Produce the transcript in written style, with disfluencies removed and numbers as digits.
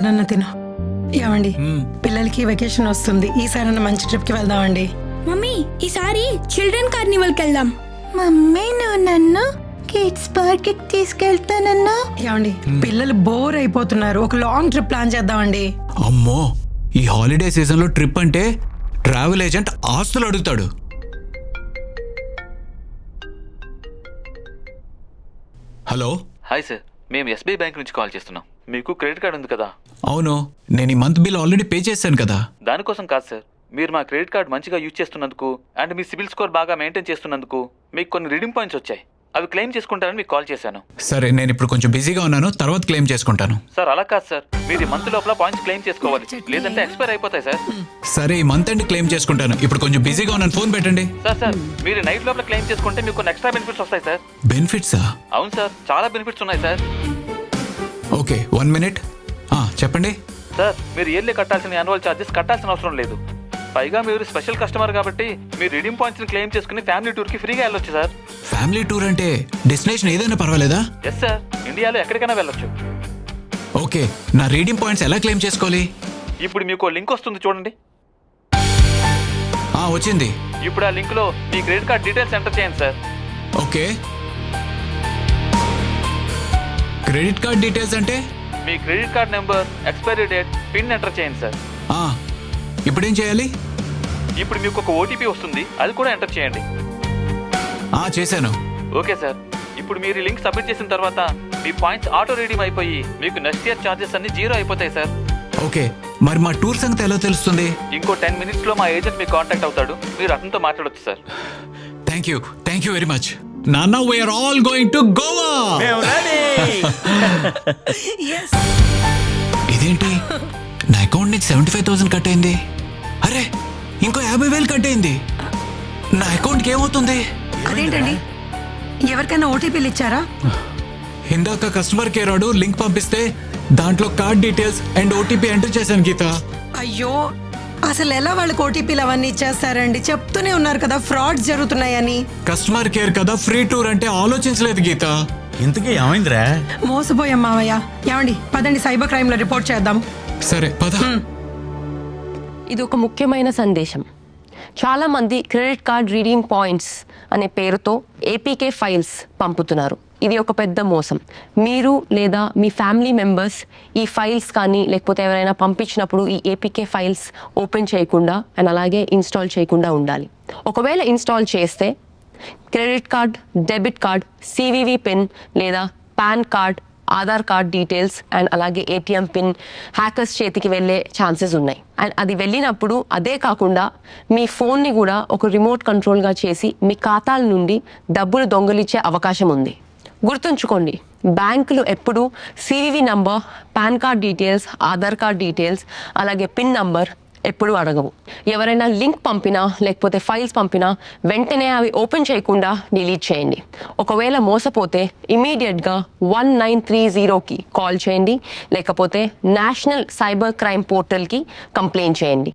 పదన్న తిను. ఏమండి, పిల్లలకి వెకేషన్ వస్తుంది, ఈసారి మంచి ట్రిప్ కి వెళ్దామండి. మమ్మీ ఈసారి చిల్డ్రన్ కార్నివల్కి వెళ్దాం. మమ్మీ నువ్వు నన్ను కిడ్స్ పార్క్ కి తీసుకెళ్తానన్నా. ఏమండి, పిల్లలు బోర్ అయిపోతున్నారు, ఒక లాంగ్ ట్రిప్ ప్లాన్ చేద్దామండి. అమ్మో, ఈ హాలిడే సీజన్లో ట్రిప్ అంటే ట్రావెల్ ఏజెంట్ ఆస్తులు అడుగుతాడు. హలో. హాయ్ సార్, మేము ఎస్బీఐ బ్యాంక్ నుంచి కాల్ చేస్తున్నాం. మీకు క్రెడిట్ కార్డు ఉంది కదా? అవును, నేను ఈ మంత్ బిల్ ఆల్రెడీ పే చేశాను కదా. దానికోసం కాదు సార్, మీరు మా క్రెడిట్ కార్డు మంచిగా యూజ్ చేస్తున్నందుకు అండ్ మీ సిబిల్ స్కోర్ బాగా మెయింటైన్ చేస్తున్నందుకు మీకు కొన్ని రిడీమ్ పాయింట్స్ వచ్చాయి. అవి క్లెయిమ్ చేసుకుంటారని మీకు కాల్ చేశాను. సరే, నేను ఇప్పుడు కొంచెం బిజీగా ఉన్నాను, తర్వాత క్లెయిమ్ చేసుకుంటాను. సార్ అలా కాదు సార్, మీరు ఈ మంత్ లోపల పాయింట్స్ క్లెయిమ్ చేసుకోవాలి, లేదంటే ఎక్స్పైర్ అయిపోతాయి సార్. సరే, ఈ మంత్ ఎండ్ క్లెయిమ్ చేసుకుంటాను. ఇప్పుడు కొంచెం బిజీగా ఉన్నాను, ఫోన్ పెట్టండి. సార్ మీరు నైట్ లోపల క్లెయిమ్ చేసుకుంటే మీకు కొన్ని ఎక్స్ట్రా బెనిఫిట్స్ వస్తాయి సార్. బెనిఫిట్సా? అవును సార్, చాలా బెనిఫిట్స్ ఉన్నాయి సార్. Okay, 1 minute. చెప్పండి. సార్, మీరు ఇయర్లీ కట్టాల్సిన యాన్యువల్ ఛార్జెస్ కట్టాల్సిన అవసరం లేదు. పైగా మీరు స్పెషల్ కస్టమర్ కాబట్టి మీరు రిడీమ్ పాయింట్స్ ని క్లెయిమ్ చేసుకుని ఫ్యామిలీ టూర్ కి ఫ్రీగా వెళ్ళొచ్చు సార్. ఫ్యామిలీ టూర్ అంటే డెస్టినేషన్ ఏదైనా పర్వాలేదా? ఎస్ సార్, ఇండియాలో ఎక్కడికైనా వెళ్ళొచ్చు. ఓకే, నా రీడింగ్ పాయింట్స్ ఎలా క్లెయిమ్ చేసుకోవాలి? ఇప్పుడు మీకు లింక్ వస్తుంది చూడండి. వచ్చింది. ఇప్పుడు ఆ లింక్ లో మీ క్రెడిట్ కార్డ్ డీటెయిల్స్ ఎంటర్ చేయండి sir. Okay, credit card details అంటే మీ credit card number, expiry date, pin enter చేయండి సార్. ఇప్పుడేం చేయాలి? ఇప్పుడు మీకు ఒక ఓటీపీ వస్తుంది, అది కూడా ఎంటర్ చేయండి. చేశాను. ఓకే సార్, ఇప్పుడు మీరు ఈ లింక్ సబ్మిట్ చేసిన తర్వాత మీ పాయింట్స్ ఆటో రీడీమ్ అయిపోయి మీకు నెక్స్ట్ ఇయర్ ఛార్జెస్ అన్ని 0 అయిపోతాయి సార్. ఓకే, మరి మా టూర్ సంగతి ఎలా తెలుస్తుంది? ఇంకో 10 minutes లో మా ఏజెంట్ మీకు కాంటాక్ట్ అవుతాడు, మీరు అతనితో మాట్లాడొచ్చు sir. Thank you very much. నాన్న, we are all going to Goa. ఇదేంటి, నా అకౌంట్ నుంచి 75,000 కట్ అయింది. అరే, ఇంకో 50,000 కట్ అయింది. నా అకౌంట్కి ఏమవుతుంది? అదేంటండి, ఎవరికైనా ఓటీపీలు ఇచ్చారా? ఇందాక కస్టమర్ కేర్ వాడు లింక్ పంపిస్తే దాంట్లో card details and OTP enter చేశాను గీత. అయ్యో, అసలు ఎలా వాళ్ళకి ఓటీపీలు అవన్నీ ఇచ్చేస్తారండి? చెప్తూనే ఉన్నారు కదా ఫ్రాడ్స్ జరుగుతున్నాయని. కస్టమర్ కేర్ కదా, ఫ్రీ టూర్ అంటే ఆలోచించలేదు గీత. ఇంతకీ ఏమైందిరా? మోసపోయాం మావయ్య. ఏమండి, పదండి సైబర్ క్రైమ్ లో రిపోర్ట్ చేద్దాం. సరే పద. ఇది ఒక ముఖ్యమైన సందేశం. చాలామంది క్రెడిట్ కార్డ్ రీడింగ్ పాయింట్స్ అనే పేరుతో ఏపీకే ఫైల్స్ పంపుతున్నారు. ఇది ఒక పెద్ద మోసం. మీరు లేదా మీ ఫ్యామిలీ మెంబర్స్ ఈ ఫైల్స్ కానీ లేకపోతే ఎవరైనా పంపించినప్పుడు ఈ ఏపీకే ఫైల్స్ ఓపెన్ చేయకుండా అండ్ అలాగే ఇన్స్టాల్ చేయకుండా ఉండాలి. ఒకవేళ ఇన్స్టాల్ చేస్తే credit card, debit card, CVV pin లేదా PAN card, Aadhaar card details and అలాగే ఏటీఎం పిన్ హ్యాకర్స్ చేతికి వెళ్ళే ఛాన్సెస్ ఉన్నాయి. అండ్ అది వెళ్ళినప్పుడు అదే కాకుండా మీ ఫోన్ని కూడా ఒక రిమోట్ కంట్రోల్గా చేసి మీ ఖాతాల నుండి డబ్బులు దొంగలిచ్చే అవకాశం ఉంది. గుర్తుంచుకోండి, బ్యాంకులు ఎప్పుడు CVV number, pan card details, Aadhaar card details అలాగే పిన్ నంబర్ ఎప్పుడు అడగవు. ఎవరైనా లింక్ పంపినా లేకపోతే ఫైల్స్ పంపినా వెంటనే అవి ఓపెన్ చేయకుండా డిలీట్ చేయండి. ఒకవేళ మోసపోతే ఇమీడియట్గా 1930కి కాల్ చేయండి, లేకపోతే నేషనల్ సైబర్ క్రైమ్ పోర్టల్కి కంప్లైంట్ చేయండి.